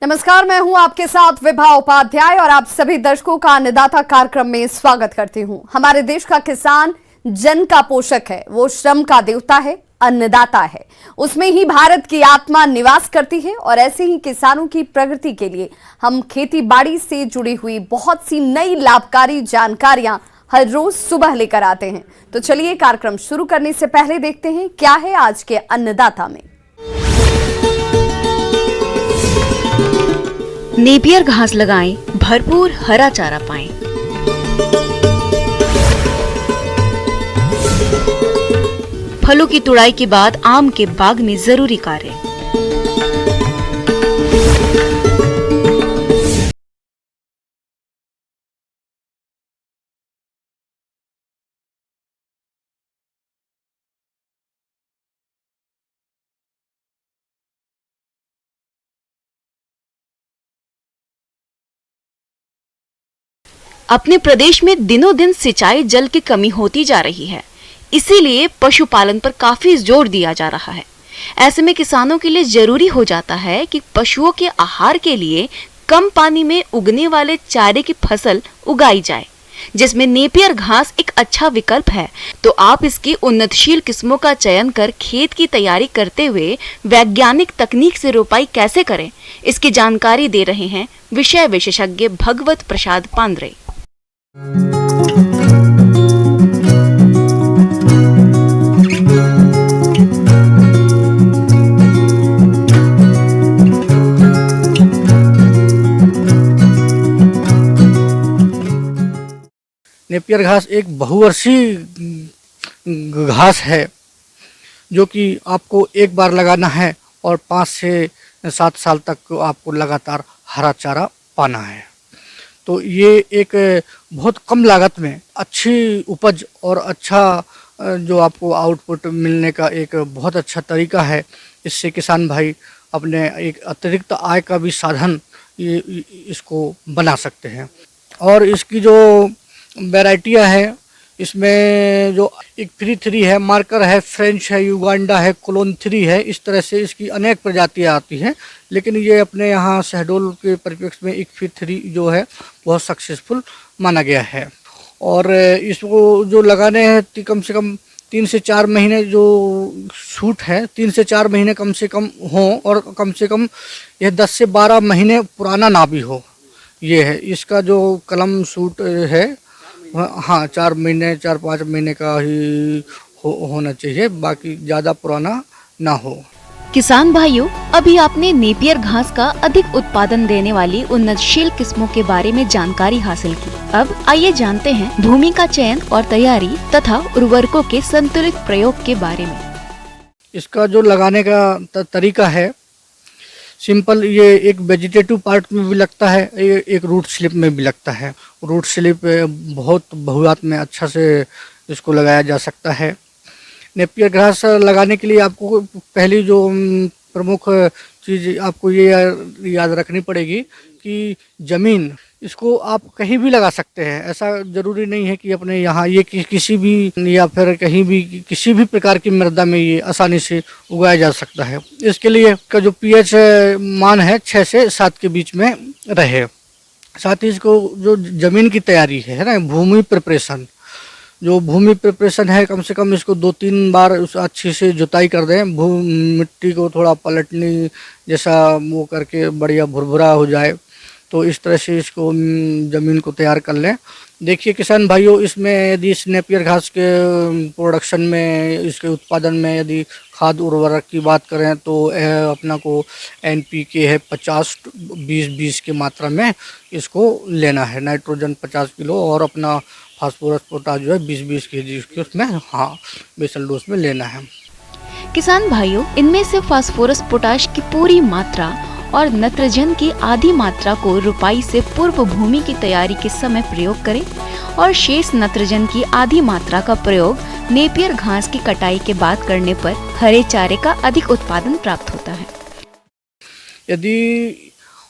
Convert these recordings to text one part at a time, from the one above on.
नमस्कार, मैं हूं आपके साथ विभा उपाध्याय और आप सभी दर्शकों का अन्नदाता कार्यक्रम में स्वागत करती हूं। हमारे देश का किसान जन का पोषक है, वो श्रम का देवता है, अन्नदाता है। उसमें ही भारत की आत्मा निवास करती है और ऐसे ही किसानों की प्रगति के लिए हम खेती बाड़ी से जुड़ी हुई बहुत सी नई लाभकारी जानकारियां हर रोज सुबह लेकर आते हैं। तो चलिए कार्यक्रम शुरू करने से पहले देखते हैं क्या है आज के अन्नदाता में। नेपियर घास लगाएं, भरपूर हरा चारा पाएं। फलों की तुड़ाई के बाद आम के बाग में जरूरी कार्य। अपने प्रदेश में दिनों दिन सिंचाई जल की कमी होती जा रही है, इसीलिए पशुपालन पर काफी जोर दिया जा रहा है। ऐसे में किसानों के लिए जरूरी हो जाता है कि पशुओं के आहार के लिए कम पानी में उगने वाले चारे की फसल उगाई जाए, जिसमें नेपियर घास एक अच्छा विकल्प है। तो आप इसकी उन्नतशील किस्मों का चयन कर खेत की तैयारी करते हुए वैज्ञानिक तकनीक से रोपाई कैसे करें, इसकी जानकारी दे रहे हैं विषय विशेषज्ञ भगवत प्रसाद पांद्रे। नेपियर घास एक बहुवर्षीय घास है जो कि आपको एक बार लगाना है और 5 से 7 साल तक आपको लगातार हरा चारा पाना है। तो ये एक बहुत कम लागत में अच्छी उपज और अच्छा जो आपको आउटपुट मिलने का एक बहुत अच्छा तरीका है। इससे किसान भाई अपने एक अतिरिक्त आय का भी साधन इसको बना सकते हैं। और इसकी जो वैरायटियाँ हैं, इसमें जो इक3 है, मार्कर है, फ्रेंच है, युगांडा है, कोलोन 3 है, इस तरह से इसकी अनेक प्रजातियाँ आती हैं। लेकिन ये अपने यहाँ शहडोल के परिप्रेक्ष्य में इक3 जो है बहुत सक्सेसफुल माना गया है। और इसको जो लगाने हैं कम से कम 3 से 4 महीने जो शूट है, 3 से 4 महीने कम से कम हों और कम से कम यह 10 से 12 महीने पुराना ना भी हो। ये है इसका जो कलम शूट है, हाँ 4-5 महीने का ही होना चाहिए, बाकी ज़्यादा पुराना ना हो। किसान भाइयों, अभी आपने नेपियर घास का अधिक उत्पादन देने वाली उन्नतशील किस्मों के बारे में जानकारी हासिल की। अब आइए जानते हैं भूमि का चयन और तैयारी तथा उर्वरकों के संतुलित प्रयोग के बारे में। इसका जो लगाने का तरीका है सिंपल, ये एक वेजिटेटिव पार्ट में भी लगता है, एक रूट स्लिप में भी लगता है। रूट स्लिप बहुत बहुआत में अच्छा से इसको लगाया जा सकता है। नेपियर घास लगाने के लिए आपको पहली जो प्रमुख चीज़ आपको ये याद रखनी पड़ेगी कि ज़मीन, इसको आप कहीं भी लगा सकते हैं। ऐसा ज़रूरी नहीं है कि अपने यहाँ ये किसी भी या फिर कहीं भी किसी भी प्रकार की मृदा में ये आसानी से उगाया जा सकता है। इसके लिए का जो pH मान है 6 से 7 के बीच में रहे। साथ ही इसको जो ज़मीन की तैयारी है ना, भूमि प्रिपरेशन, जो भूमि प्रिपरेशन है, कम से कम इसको 2-3 बार उस अच्छी से जुताई कर दें। मिट्टी को थोड़ा पलटनी जैसा वो करके बढ़िया भुरभुरा हो जाए, तो इस तरह से इसको ज़मीन को तैयार कर लें। देखिए किसान भाइयों, इसमें यदि इस नेपियर घास के प्रोडक्शन में, इसके उत्पादन में यदि खाद उर्वरक की बात करें तो अपना को NPK है 50-20-20 की मात्रा में इसको लेना है। नाइट्रोजन 50 किलो और अपना फास्फोरस पोटाश जो है 20-20 kg उसमें बेसल डोज में लेना है। किसान भाइयों, इनमें से फास्फोरस पोटाश की पूरी मात्रा और नत्रजन की आधी मात्रा को रुपाई से पूर्व भूमि की तैयारी के समय प्रयोग करें और शेष नत्रजन की आधी मात्रा का प्रयोग नेपियर घास की कटाई के बाद करने पर हरे चारे का अधिक उत्पादन प्राप्त होता है। यदि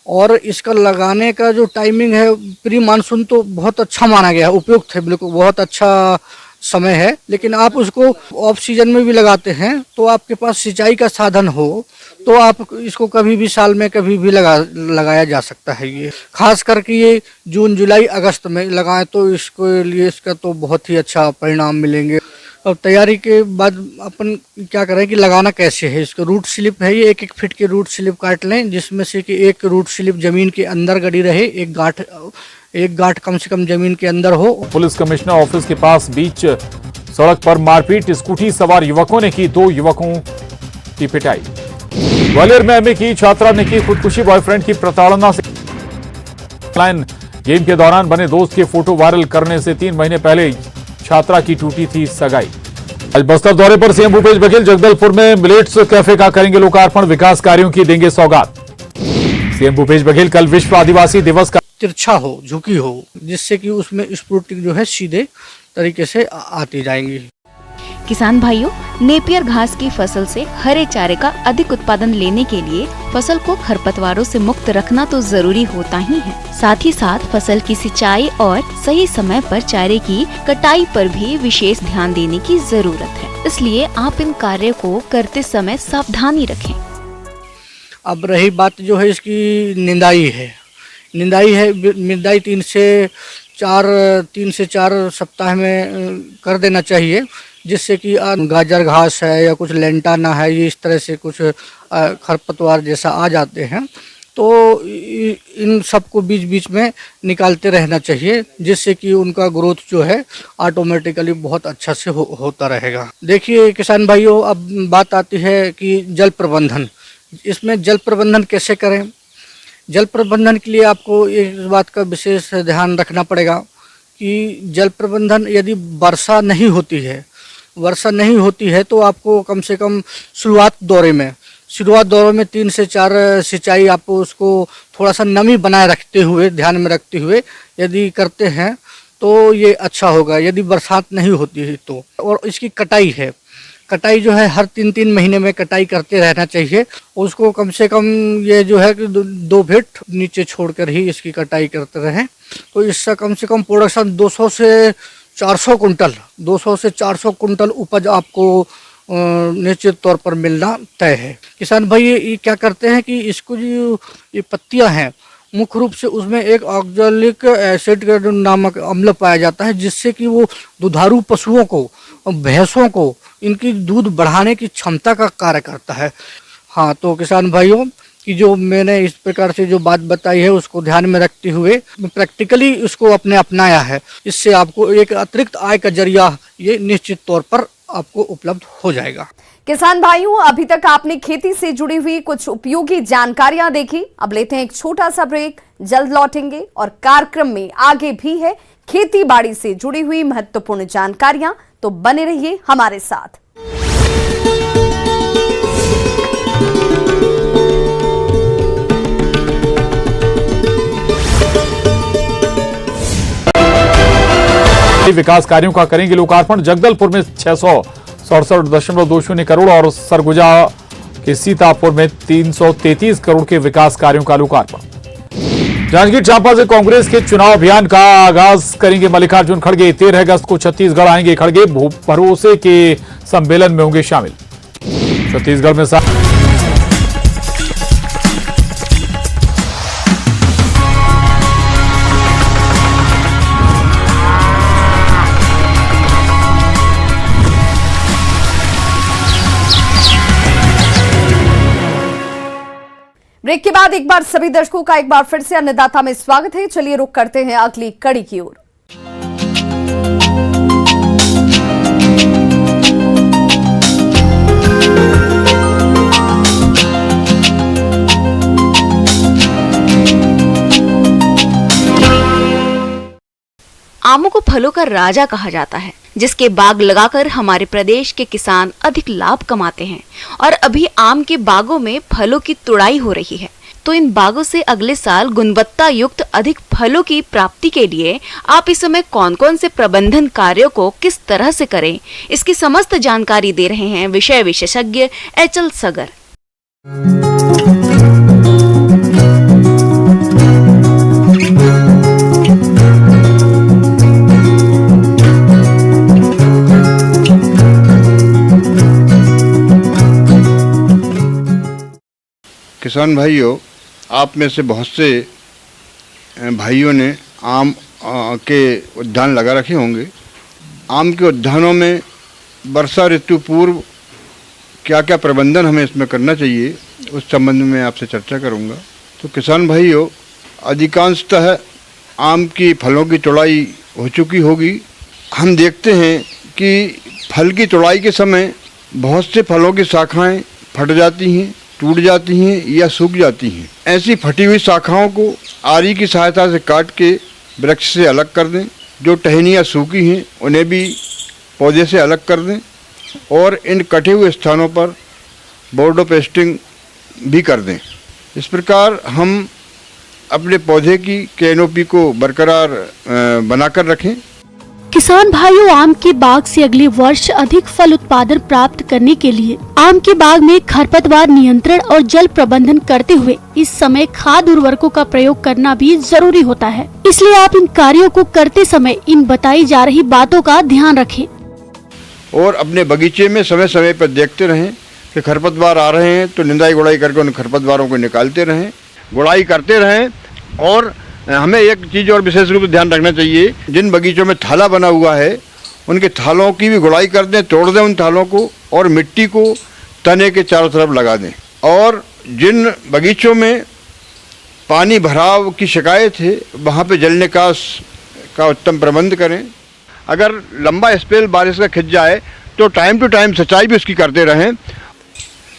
और इसका लगाने का जो टाइमिंग है, प्री मानसून तो बहुत अच्छा माना गया है, उपयुक्त है, बिल्कुल बहुत अच्छा समय है। लेकिन आप उसको ऑफ सीजन में भी लगाते हैं तो आपके पास सिंचाई का साधन हो तो आप इसको कभी भी साल में कभी भी लगाया जा सकता है। ये खास करके ये जून जुलाई अगस्त में लगाएं तो इसको लिए इसका तो बहुत ही अच्छा परिणाम मिलेंगे। अब तैयारी के बाद अपन क्या करें कि लगाना कैसे है। इसको रूट स्लिप है, ये 1-1 फीट के रूट स्लिप काट लें, जिसमें से कि एक रूट स्लिप जमीन के अंदर गड़ी रहे, एक गांठ कम से कम जमीन के अंदर हो। पुलिस कमिश्नर ऑफिस के पास बीच सड़क पर मारपीट, स्कूटी सवार युवकों ने की 2 युवकों की पिटाई। ग्वालियर में एमए की छात्रा ने की खुदकुशी, बॉयफ्रेंड की प्रताड़ना से ऑनलाइन गेम के दौरान बने दोस्त के फोटो वायरल करने से 3 महीने पहले छात्रा की टूटी थी सगाई। आज बस्तर दौरे पर सीएम भूपेश बघेल जगदलपुर में मिलेट्स कैफे का करेंगे लोकार्पण, विकास कार्यों की देंगे सौगात। सीएम भूपेश बघेल कल विश्व आदिवासी दिवस का तिरछा हो, झुकी हो, जिससे कि उसमें स्प्रूटिंग जो है सीधे तरीके से आती जाएंगी। किसान भाइयों, नेपियर घास की फसल से हरे चारे का अधिक उत्पादन लेने के लिए फसल को खरपतवारों से मुक्त रखना तो जरूरी होता ही है। साथ ही साथ फसल की सिंचाई और सही समय पर चारे की कटाई पर भी विशेष ध्यान देने की जरूरत है। इसलिए आप इन कार्यों को करते समय सावधानी रखें। अब रही बात जो है इसकी निंदाई 3 से 4 सप्ताह में कर देना चाहिए, जिससे कि गाजर घास है या कुछ लेंटाना है, ये इस तरह से कुछ खरपतवार जैसा आ जाते हैं, तो इन सबको बीच बीच में निकालते रहना चाहिए, जिससे कि उनका ग्रोथ जो है ऑटोमेटिकली बहुत अच्छा से होता रहेगा। देखिए किसान भाइयों, अब बात आती है कि जल प्रबंधन। इसमें जल प्रबंधन कैसे करें। जल प्रबंधन के लिए आपको इस बात का विशेष ध्यान रखना पड़ेगा कि जल प्रबंधन यदि वर्षा नहीं होती है तो आपको कम से कम शुरुआत दौरे में 3 से 4 सिंचाई आपको उसको थोड़ा सा नमी बनाए रखते हुए, ध्यान में रखते हुए यदि करते हैं तो ये अच्छा होगा। यदि बरसात नहीं होती है तो, और इसकी कटाई जो है हर 3-3 महीने में कटाई करते रहना चाहिए। उसको कम से कम ये जो है कि 2 फीट नीचे छोड़कर ही इसकी कटाई करते रहें, तो इससे कम से कम प्रोडक्शन 200 से 400 कुंटल उपज आपको निश्चित तौर पर मिलना तय है। किसान भाई ये क्या करते हैं कि इसको जो ये पत्तियां हैं, मुख्य रूप से उसमें एक ऑक्जेलिक एसिड नामक अम्ल पाया जाता है, जिससे कि वो दुधारू पशुओं को, भैंसों को, इनकी दूध बढ़ाने की क्षमता का कार्य करता है। हाँ, तो किसान भाइयों कि जो मैंने इस प्रकार से जो बात बताई है उसको ध्यान में रखते हुए प्रैक्टिकली उसको अपनाया है। इससे आपको एक अतिरिक्त आय का जरिया ये निश्चित तौर पर आपको उपलब्ध हो जाएगा। किसान भाइयों, अभी तक आपने खेती से जुड़ी हुई कुछ उपयोगी जानकारियां देखी। अब लेते हैं एक छोटा सा ब्रेक, जल्द लौटेंगे और कार्यक्रम में आगे भी है खेती बाड़ी से जुड़ी हुई महत्वपूर्ण जानकारियां, तो बने रहिए हमारे साथ। विकास कार्यों का करेंगे लोकार्पण। जगदलपुर में 667.20 करोड़ और सरगुजा के सीतापुर में 333 करोड़ के विकास कार्यों का लोकार्पण। जांजगीर चांपा से कांग्रेस के चुनाव अभियान का आगाज करेंगे मल्लिकार्जुन खड़गे। 13 अगस्त को छत्तीसगढ़ आएंगे खड़गे, भरोसे के सम्मेलन में होंगे शामिल। छत्तीसगढ़ में ब्रेक के बाद एक बार सभी दर्शकों का एक बार फिर से अन्नदाता में स्वागत है। चलिए रुक करते हैं अगली कड़ी की ओर। आमों को फलों का राजा कहा जाता है, जिसके बाग लगाकर हमारे प्रदेश के किसान अधिक लाभ कमाते हैं। और अभी आम के बागों में फलों की तुड़ाई हो रही है, तो इन बागों से अगले साल गुणवत्ता युक्त अधिक फलों की प्राप्ति के लिए आप इस समय कौन कौन से प्रबंधन कार्यों को किस तरह से करें, इसकी समस्त जानकारी दे रहे हैं विषय विशेषज्ञ एचएल सगर। किसान भाइयों, आप में से बहुत से भाइयों ने आम के उद्यान लगा रखे होंगे। आम के उद्यानों में वर्षा ऋतु पूर्व क्या क्या प्रबंधन हमें इसमें करना चाहिए, उस संबंध में आपसे चर्चा करूंगा। तो किसान भाइयों, अधिकांशतः आम की फलों की तुड़ाई हो चुकी होगी। हम देखते हैं कि फल की तुड़ाई के समय बहुत से फलों की शाखाएं फट जाती हैं, टूट जाती हैं या सूख जाती हैं। ऐसी फटी हुई शाखाओं को आरी की सहायता से काट के वृक्ष से अलग कर दें। जो टहनियाँ सूखी हैं उन्हें भी पौधे से अलग कर दें और इन कटे हुए स्थानों पर बोर्डो पेस्टिंग भी कर दें। इस प्रकार हम अपने पौधे की कैनोपी को बरकरार बनाकर रखें। किसान भाइयों, आम के बाग से अगले वर्ष अधिक फल उत्पादन प्राप्त करने के लिए आम के बाग में खरपतवार नियंत्रण और जल प्रबंधन करते हुए इस समय खाद उर्वरकों का प्रयोग करना भी जरूरी होता है। इसलिए आप इन कार्यों को करते समय इन बताई जा रही बातों का ध्यान रखें और अपने बगीचे में समय समय पर देखते रहें कि खरपतवार आ रहे हैं तो निंदाई गुड़ाई करके उन खरपतवारों को निकालते रहें, गुड़ाई करते रहें। और हमें एक चीज़ और विशेष रूप से ध्यान रखना चाहिए, जिन बगीचों में थाला बना हुआ है उनके थालों की भी गुड़ाई कर दें, तोड़ दें उन थालों को और मिट्टी को तने के चारों तरफ लगा दें। और जिन बगीचों में पानी भराव की शिकायत है वहाँ पे जल निकास का उत्तम प्रबंध करें। अगर लंबा स्पेल बारिश का खिंच जाए तो टाइम टू टाइम सिंचाई भी उसकी करते रहें।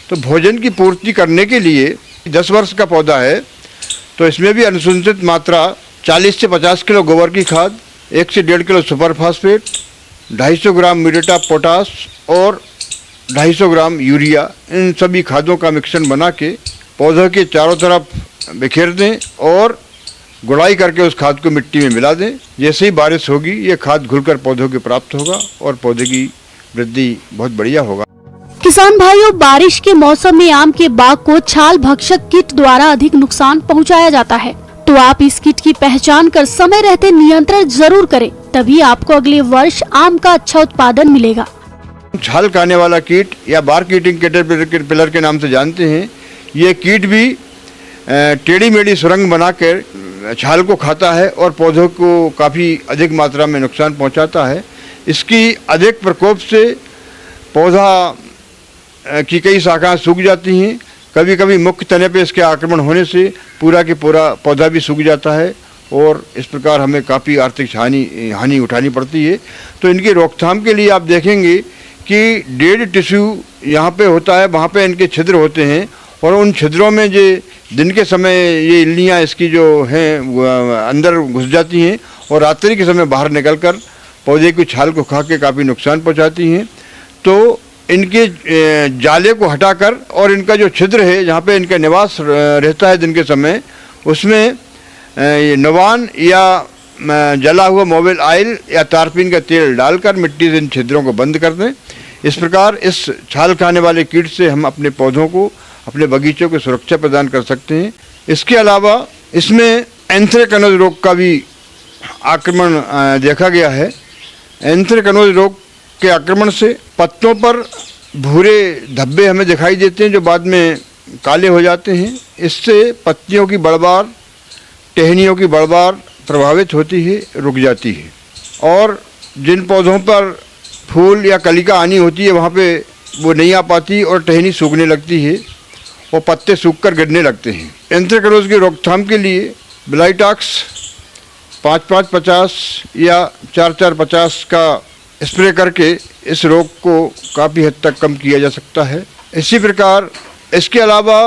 तो भोजन की पूर्ति करने के लिए 10 वर्ष का पौधा है तो इसमें भी अनुशंसित मात्रा 40 से 50 किलो गोबर की खाद, 1 से 1.5 kilo super phosphate, 250 gram muriate of potash और 250 ग्राम यूरिया, इन सभी खादों का मिश्रण बना के पौधों के चारों तरफ बिखेर दें और गुड़ाई करके उस खाद को मिट्टी में मिला दें। जैसे ही बारिश होगी ये खाद घुलकर पौधों के प्राप्त होगा और पौधे की वृद्धि बहुत बढ़िया होगा। किसान भाइयों, बारिश के मौसम में आम के बाग को छाल भक्षक कीट द्वारा अधिक नुकसान पहुंचाया जाता है, तो आप इस कीट की पहचान कर समय रहते नियंत्रण जरूर करें, तभी आपको अगले वर्ष आम का अच्छा उत्पादन मिलेगा। छाल खाने वाला कीट या बार्क ईटिंग कैटरपिलर के नाम से जानते हैं, ये कीट भी टेढ़ी मेढ़ी सुरंग बनाकर छाल को खाता है और पौधों को काफ़ी अधिक मात्रा में नुकसान पहुंचाता है। इसकी अधिक प्रकोप से पौधा की कई शाखाएं सूख जाती हैं। कभी कभी मुख्य तने पे इसके आक्रमण होने से पूरा के पूरा पौधा भी सूख जाता है और इस प्रकार हमें काफ़ी आर्थिक हानि उठानी पड़ती है। तो इनकी रोकथाम के लिए आप देखेंगे कि डेड टिश्यू यहाँ पे होता है, वहाँ पे इनके छिद्र होते हैं और उन छिद्रों में जो दिन के समय ये इल्लियाँ इसकी जो हैं अंदर घुस जाती हैं और रात्रि के समय बाहर निकलकर पौधे की छाल को खा के काफ़ी नुकसान पहुँचाती हैं। तो इनके जाले को हटाकर और इनका जो छिद्र है जहाँ पे इनका निवास रहता है दिन के समय, उसमें नवान या जला हुआ मोबिल ऑयल या तारपीन का तेल डालकर मिट्टी से इन छिद्रों को बंद कर दें। इस प्रकार इस छाल खाने वाले कीट से हम अपने पौधों को, अपने बगीचों को सुरक्षा प्रदान कर सकते हैं। इसके अलावा इसमें एंथ्रेक्नोज रोग का भी आक्रमण देखा गया है। एंथ्रेक्नोज रोग के आक्रमण से पत्तों पर भूरे धब्बे हमें दिखाई देते हैं जो बाद में काले हो जाते हैं। इससे पत्तियों की बढ़वार, टहनियों की बढ़वार प्रभावित होती है, रुक जाती है और जिन पौधों पर फूल या कलिका आनी होती है वहाँ पे वो नहीं आ पाती और टहनी सूखने लगती है और पत्ते सूखकर गिरने लगते हैं। एंथ्रेक्नोज की रोकथाम के लिए ब्लाइटॉक्स 5-5-50 या 4-4-50 का स्प्रे करके इस रोग को काफ़ी हद तक कम किया जा सकता है। इसी प्रकार इसके अलावा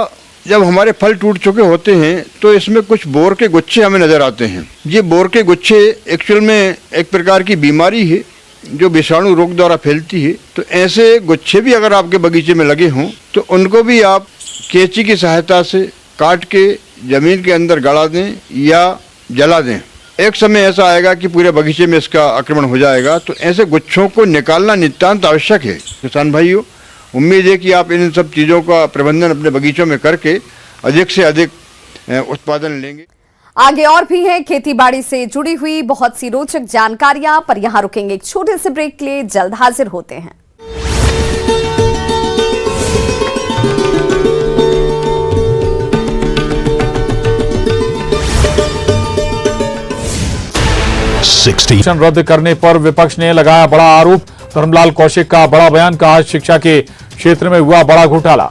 जब हमारे फल टूट चुके होते हैं तो इसमें कुछ बोर के गुच्छे हमें नज़र आते हैं। ये बोर के गुच्छे एक्चुअल में एक प्रकार की बीमारी है जो विषाणु रोग द्वारा फैलती है। तो ऐसे गुच्छे भी अगर आपके बगीचे में लगे हों तो उनको भी आप कैंची की सहायता से काट के ज़मीन के अंदर गड़ा दें या जला दें। एक समय ऐसा आएगा कि पूरे बगीचे में इसका आक्रमण हो जाएगा। तो ऐसे गुच्छों को निकालना नितांत आवश्यक है। किसान भाइयों, उम्मीद है कि आप इन सब चीज़ों का प्रबंधन अपने बगीचों में करके अधिक से अधिक उत्पादन लेंगे। आगे और भी हैं खेती बाड़ी से जुड़ी हुई बहुत सी रोचक जानकारियां, पर यहां रुकेंगे एक छोटे से ब्रेक के लिए। जल्द हाजिर होते हैं। 16. रद्द करने पर विपक्ष ने लगाया बड़ा आरोप। धर्मलाल कौशिक का बड़ा बयान, कहा शिक्षा के क्षेत्र में हुआ बड़ा घोटाला।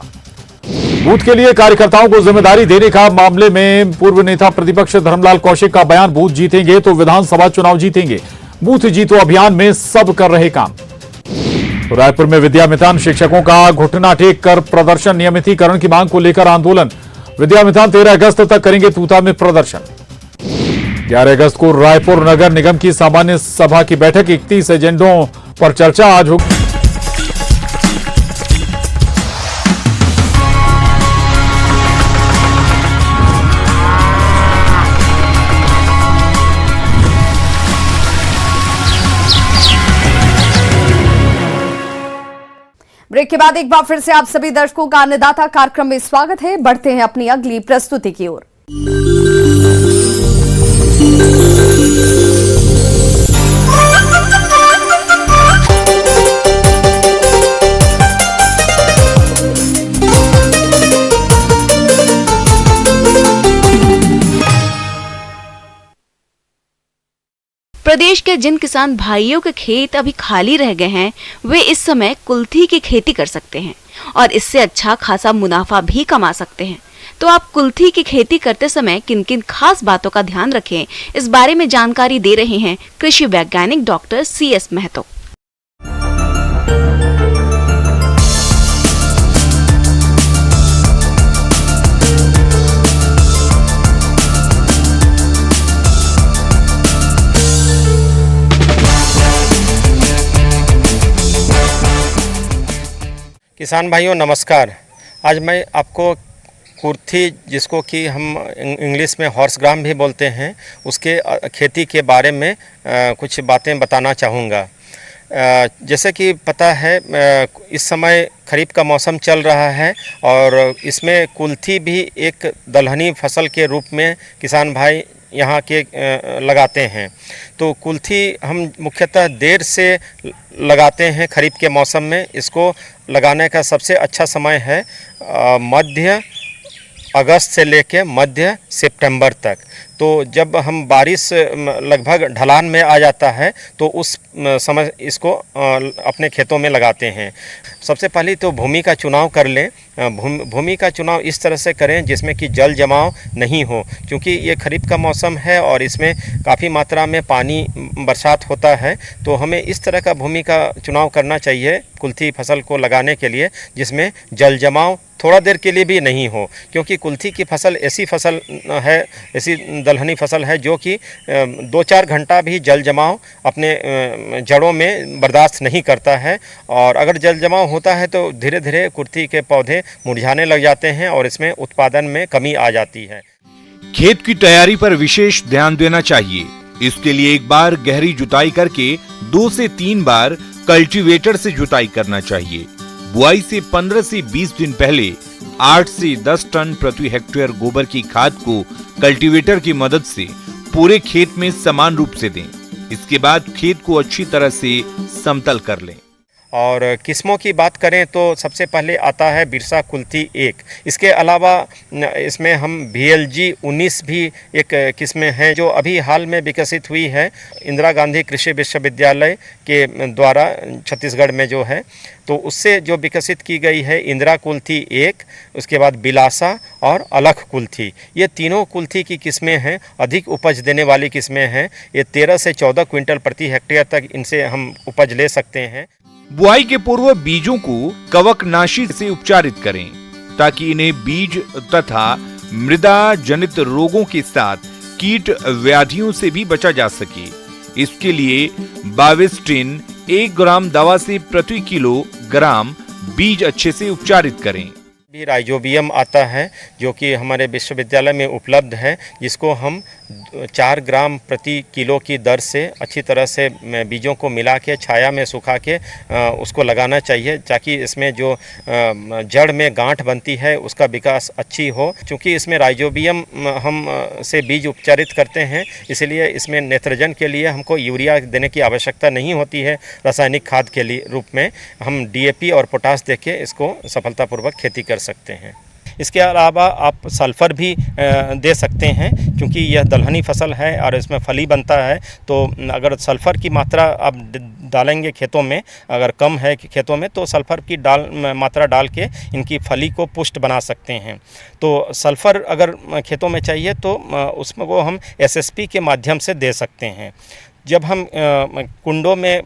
बूथ के लिए कार्यकर्ताओं को जिम्मेदारी देने का मामले में पूर्व नेता प्रतिपक्ष धर्मलाल कौशिक का बयान, बूथ जीतेंगे तो विधानसभा चुनाव जीतेंगे, बूथ जीतो अभियान में सब कर रहे काम। रायपुर में विद्यामितान शिक्षकों का घुटना टेक कर प्रदर्शन, नियमितीकरण की मांग को लेकर आंदोलन। विद्यामितान 13 अगस्त तक करेंगे तूता में प्रदर्शन। 11 अगस्त को रायपुर नगर निगम की सामान्य सभा की बैठक, 31 एजेंडों पर चर्चा आज होगी। ब्रेक के बाद एक बार फिर से आप सभी दर्शकों का अन्नदाता कार्यक्रम में स्वागत है। बढ़ते हैं अपनी अगली प्रस्तुति की ओर। प्रदेश के जिन किसान भाइयों के खेत अभी खाली रह गए हैं, वे इस समय कुल्थी की खेती कर सकते हैं और इससे अच्छा खासा मुनाफा भी कमा सकते हैं। तो आप कुल्थी की खेती करते समय किन किन खास बातों का ध्यान रखें, इस बारे में जानकारी दे रहे हैं कृषि वैज्ञानिक डॉक्टर CS महतो। किसान भाइयों नमस्कार। आज मैं आपको कुर्थी, जिसको कि हम इंग्लिश में हॉर्स ग्राम भी बोलते हैं, उसके खेती के बारे में कुछ बातें बताना चाहूँगा। जैसे कि पता है इस समय खरीफ का मौसम चल रहा है और इसमें कुल्थी भी एक दलहनी फसल के रूप में किसान भाई यहाँ के लगाते हैं। तो कुल्थी हम मुख्यतः देर से लगाते हैं खरीफ के मौसम में। इसको लगाने का सबसे अच्छा समय है मध्य अगस्त से लेकर मध्य सितंबर तक। तो जब हम बारिश लगभग ढलान में आ जाता है तो उस समय इसको अपने खेतों में लगाते हैं। सबसे पहले तो भूमि का चुनाव कर लें। भूमि का चुनाव इस तरह से करें जिसमें कि जल जमाव नहीं हो, क्योंकि ये खरीफ का मौसम है और इसमें काफ़ी मात्रा में पानी बरसात होता है। तो हमें इस तरह का भूमि का चुनाव करना चाहिए कुल्थी फसल को लगाने के लिए जिसमें जल जमाव थोड़ा देर के लिए भी नहीं हो, क्योंकि कुल्थी की फसल ऐसी फसल है, ऐसी दलहनी फसल है जो कि 2-4 घंटा भी जल जमाव अपने जड़ों में बर्दाश्त नहीं करता है। और अगर जल जमाव होता है तो धीरे धीरे कुल्थी के पौधे मुरझाने लग जाते हैं और इसमें उत्पादन में कमी आ जाती है। खेत की तैयारी पर विशेष ध्यान देना चाहिए। इसके लिए एक बार गहरी जुताई करके 2 से 3 बार कल्टीवेटर से जुताई करना चाहिए। बुआई से 15 से 20 दिन पहले 8 से 10 टन प्रति हेक्टेयर गोबर की खाद को कल्टीवेटर की मदद से पूरे खेत में समान रूप से दें। इसके बाद खेत को अच्छी तरह से समतल कर लें। और किस्मों की बात करें तो सबसे पहले आता है बिरसा कुल्थी 1। इसके अलावा इसमें हम VLG 19 भी एक किस्में हैं जो अभी हाल में विकसित हुई है इंदिरा गांधी कृषि विश्वविद्यालय के द्वारा छत्तीसगढ़ में जो है। तो उससे जो विकसित की गई है इंदिरा कुल्थी 1, उसके बाद बिलासा और अलख कुल्थी, ये तीनों कुल्थी की किस्में हैं, अधिक उपज देने वाली किस्में हैं। ये 13 से 14 क्विंटल प्रति हेक्टेयर तक इनसे हम उपज ले सकते हैं। बुआई के पूर्व बीजों को कवकनाशी से उपचारित करें ताकि इन्हें बीज तथा मृदा जनित रोगों के साथ कीट व्याधियों से भी बचा जा सके। इसके लिए बाविस्टिन 1 ग्राम दवा से प्रति किलोग्राम बीज अच्छे से उपचारित करें। भी राइजोबियम आता है जो कि हमारे विश्वविद्यालय में उपलब्ध है, जिसको हम 4 ग्राम प्रति किलो की दर से अच्छी तरह से बीजों को मिला के छाया में सुखा के उसको लगाना चाहिए, ताकि इसमें जो जड़ में गांठ बनती है उसका विकास अच्छी हो। क्योंकि इसमें राइजोबियम हम से बीज उपचारित करते हैं, इसलिए इसमें नेत्रजन के लिए हमको यूरिया देने की आवश्यकता नहीं होती है। रासायनिक खाद के लिए रूप में हम DAP और पोटास देके इसको सफलतापूर्वक खेती कर सकते हैं। इसके अलावा आप सल्फ़र भी दे सकते हैं, क्योंकि यह दलहनी फसल है और इसमें फली बनता है। तो अगर सल्फ़र की मात्रा आप डालेंगे खेतों में, अगर कम है खेतों में, तो सल्फ़र की मात्रा डाल के इनकी फली को पुष्ट बना सकते हैं। तो सल्फ़र अगर खेतों में चाहिए तो उसमें वो हम SSP के माध्यम से दे सकते हैं। जब हम कुंडों में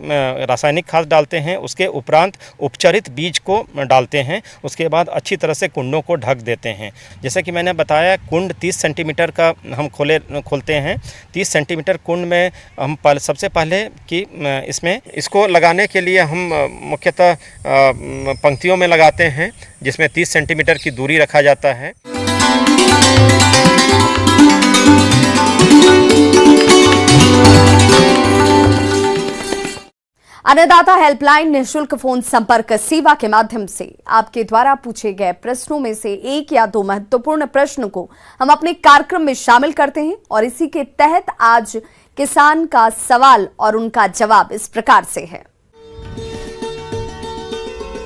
रासायनिक खाद डालते हैं, उसके उपरांत उपचारित बीज को डालते हैं, उसके बाद अच्छी तरह से कुंडों को ढक देते हैं। जैसे कि मैंने बताया, कुंड 30 सेंटीमीटर का हम खोलते हैं। 30 सेंटीमीटर कुंड में हम सबसे पहले कि इसको लगाने के लिए हम मुख्यतः पंक्तियों में लगाते हैं, जिसमें 30 सेंटीमीटर की दूरी रखा जाता है। अन्नदाता हेल्पलाइन निःशुल्क फोन संपर्क सेवा के माध्यम से आपके द्वारा पूछे गए प्रश्नों में से 1 या 2 महत्वपूर्ण प्रश्न को हम अपने कार्यक्रम में शामिल करते हैं और इसी के तहत आज किसान का सवाल और उनका जवाब इस प्रकार से है।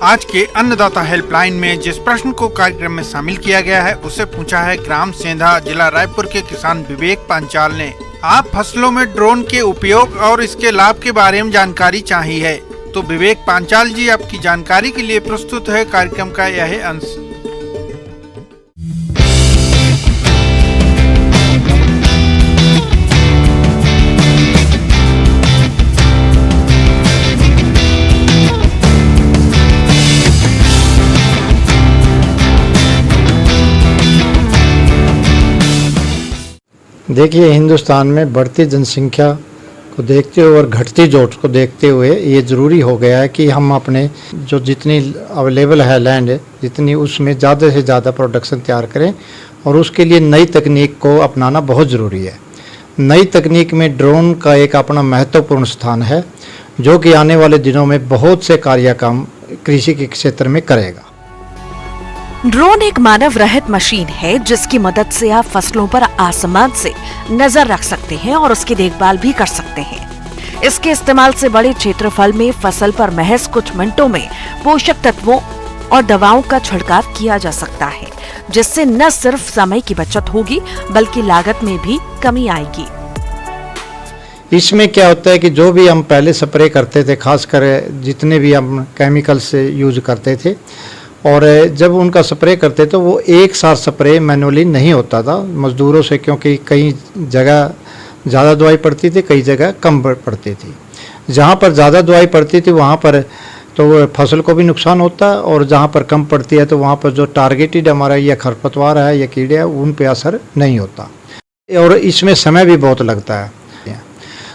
आज के अन्नदाता हेल्पलाइन में जिस प्रश्न को कार्यक्रम में शामिल किया गया है, उसे पूछा है ग्राम सेंधा, जिला रायपुर के किसान विवेक पांचाल ने। आप फसलों में ड्रोन के उपयोग और इसके लाभ के बारे में जानकारी चाहिए है, तो विवेक पांचाल जी आपकी जानकारी के लिए प्रस्तुत है कार्यक्रम का यह अंश। देखिए, हिंदुस्तान में बढ़ती जनसंख्या को देखते हुए और घटती जोत को देखते हुए ये ज़रूरी हो गया है कि हम अपने जो जितनी अवेलेबल है लैंड, जितनी उसमें ज़्यादा से ज़्यादा प्रोडक्शन तैयार करें, और उसके लिए नई तकनीक को अपनाना बहुत ज़रूरी है। नई तकनीक में ड्रोन का एक अपना महत्वपूर्ण स्थान है, जो कि आने वाले दिनों में बहुत से कार्य काम कृषि के क्षेत्र में करेगा। ड्रोन एक मानव रहित मशीन है, जिसकी मदद से आप फसलों पर आसमान से नजर रख सकते हैं और उसकी देखभाल भी कर सकते हैं। इसके इस्तेमाल से बड़े क्षेत्रफल में फसल पर महज कुछ मिनटों में पोषक तत्वों और दवाओं का छिड़काव किया जा सकता है, जिससे न सिर्फ समय की बचत होगी बल्कि लागत में भी कमी आएगी। इसमें क्या होता है कि जो भी हम पहले स्प्रे करते थे, खासकर जितने भी हम केमिकल से यूज करते थे, और जब उनका स्प्रे करते तो वो एक साथ स्प्रे मैनुअली नहीं होता था मजदूरों से, क्योंकि कई जगह ज़्यादा दवाई पड़ती थी, कई जगह कम पड़ती थी। जहाँ पर ज़्यादा दवाई पड़ती थी वहाँ पर तो फसल को भी नुकसान होता है, और जहाँ पर कम पड़ती है तो वहाँ पर जो टारगेटेड हमारा या खरपतवार है या कीड़े हैं उन पे असर नहीं होता, और इसमें समय भी बहुत लगता है।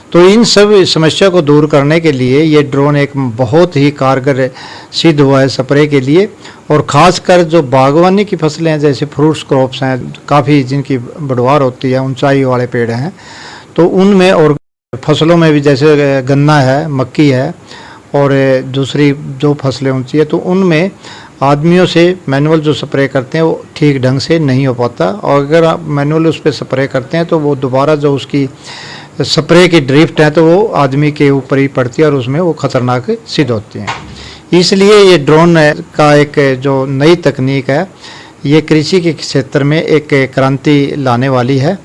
तो इन सब समस्या को दूर करने के लिए ये ड्रोन एक बहुत ही कारगर सिद्ध हुआ है स्प्रे के लिए। और ख़ासकर जो बागवानी की फसलें हैं, जैसे फ्रूट्स क्रॉप्स हैं, काफ़ी जिनकी बढ़वार होती है, ऊंचाई वाले पेड़ हैं, तो उनमें, और फसलों में भी जैसे गन्ना है, मक्की है, और दूसरी जो फसलें ऊंची है, तो उनमें आदमियों से मैनुअल जो स्प्रे करते हैं वो ठीक ढंग से नहीं हो पाता, और अगर आप मैनुअल उस पर स्प्रे करते हैं तो वो दोबारा जो उसकी स्प्रे की ड्रिफ्ट है तो वो आदमी के ऊपर ही पड़ती है और उसमें वो खतरनाक सिद्ध होती हैं। इसलिए ये ड्रोन का एक जो नई तकनीक है, ये कृषि के क्षेत्र में एक क्रांति लाने वाली है।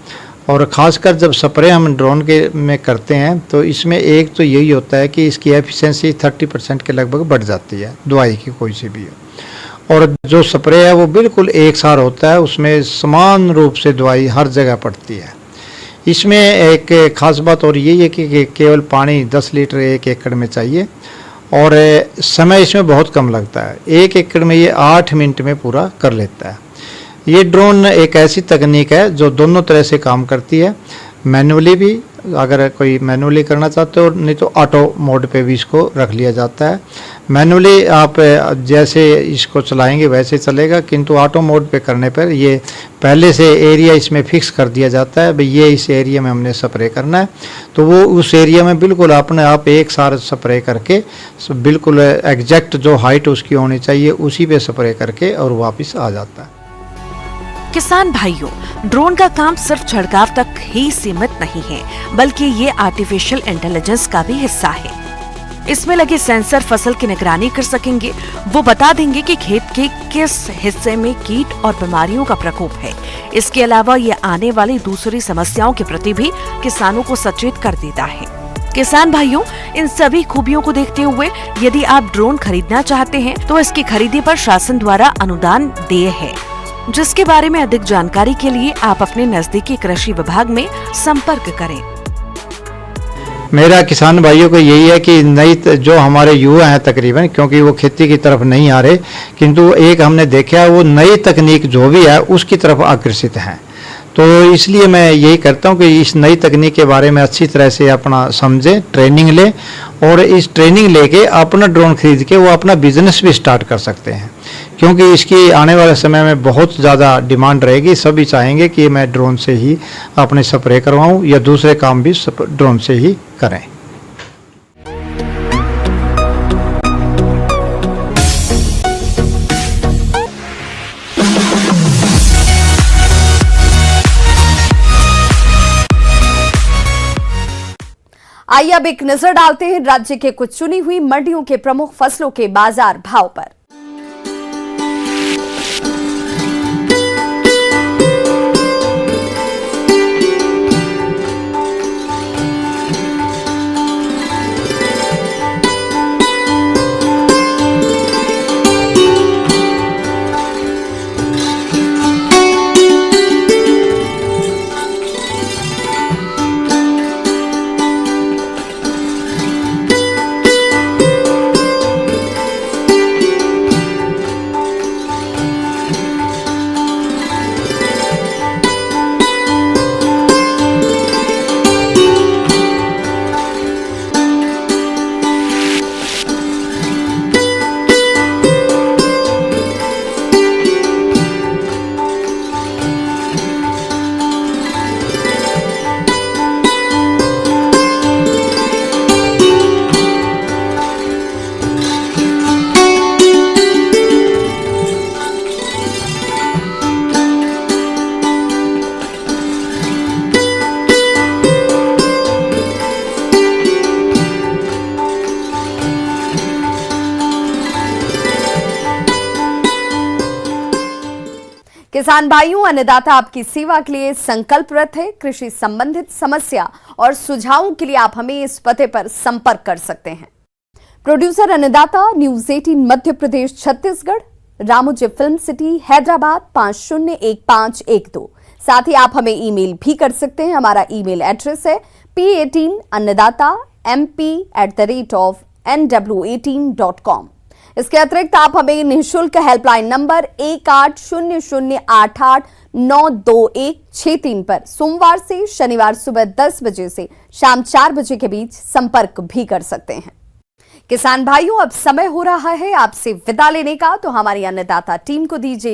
और ख़ासकर जब स्प्रे हम ड्रोन के में करते हैं तो इसमें एक तो यही होता है कि इसकी एफिशिएंसी 30% के लगभग बढ़ जाती है, दवाई की कोई सी भी हो। और जो स्प्रे है वो बिल्कुल एक सार होता है, उसमें समान रूप से दवाई हर जगह पड़ती है। इसमें एक ख़ास बात और यही है कि केवल पानी 10 लीटर 1 एकड़ में चाहिए, और समय इसमें बहुत कम लगता है। 1 एकड़ में ये 8 मिनट में पूरा कर लेता है। ये ड्रोन एक ऐसी तकनीक है जो दोनों तरह से काम करती है, मैनुअली भी, अगर कोई मैनुअली करना चाहते हो, नहीं तो ऑटो मोड पे भी इसको रख लिया जाता है। मैनुअली आप जैसे इसको चलाएंगे वैसे चलेगा, किंतु ऑटो मोड पे करने पर ये पहले से एरिया इसमें फिक्स कर दिया जाता है, भाई ये इस एरिया में हमने स्प्रे करना है, तो वो उस एरिया में बिल्कुल अपने आप एक साथ स्प्रे करके बिल्कुल एग्जैक्ट जो हाइट उसकी होनी चाहिए उसी पे स्प्रे करके और वापस आ जाता है। किसान भाइयों, ड्रोन का काम सिर्फ छिड़काव तक ही सीमित नहीं है, बल्कि ये आर्टिफिशियल इंटेलिजेंस का भी हिस्सा है। इसमें लगे सेंसर फसल की निगरानी कर सकेंगे। वो बता देंगे कि खेत के किस हिस्से में कीट और बीमारियों का प्रकोप है। इसके अलावा ये आने वाली दूसरी समस्याओं के प्रति भी किसानों को सचेत कर देता है। किसान भाइयों, इन सभी खूबियों को देखते हुए यदि आप ड्रोन खरीदना चाहते हैं तो इसकी खरीदी पर शासन द्वारा अनुदान देय है, जिसके बारे में अधिक जानकारी के लिए आप अपने नजदीकी कृषि विभाग में संपर्क करें। मेरा किसान भाइयों को यही है कि जो हमारे युवा हैं तकरीबन, क्योंकि वो खेती की तरफ नहीं आ रहे, किंतु एक हमने देखा वो नई तकनीक जो भी है उसकी तरफ आकर्षित हैं। तो इसलिए मैं यही करता हूँ कि इस नई तकनीक के बारे में अच्छी तरह से अपना समझें, ट्रेनिंग लें और इस ट्रेनिंग लेके अपना ड्रोन खरीद के वो अपना बिजनेस भी स्टार्ट कर सकते हैं, क्योंकि इसकी आने वाले समय में बहुत ज़्यादा डिमांड रहेगी। सभी चाहेंगे कि मैं ड्रोन से ही अपने स्प्रे करवाऊँ या दूसरे काम भी ड्रोन से ही करें। आइए अब एक नजर डालते हैं राज्य के कुछ चुनी हुई मंडियों के प्रमुख फसलों के बाजार भाव पर। किसान भाइयों, अन्नदाता आपकी सेवा के लिए संकल्परत है। कृषि संबंधित समस्या और सुझावों के लिए आप हमें इस पते पर संपर्क कर सकते हैं। प्रोड्यूसर अन्नदाता, news 18 Madhya Pradesh Chhattisgarh, Ramoji film city Hyderabad 501512। साथ ही आप हमें ईमेल भी कर सकते हैं। हमारा ईमेल एड्रेस है p18annadatamp@nw18.com। इसके अतिरिक्त आप हमें निःशुल्क हेल्पलाइन नंबर 1800889216 पर सोमवार से शनिवार सुबह 10 बजे से शाम 4 बजे के बीच संपर्क भी कर सकते हैं। किसान भाइयों, अब समय हो रहा है आपसे विदा लेने का, तो हमारी अन्नदाता टीम को दीजिए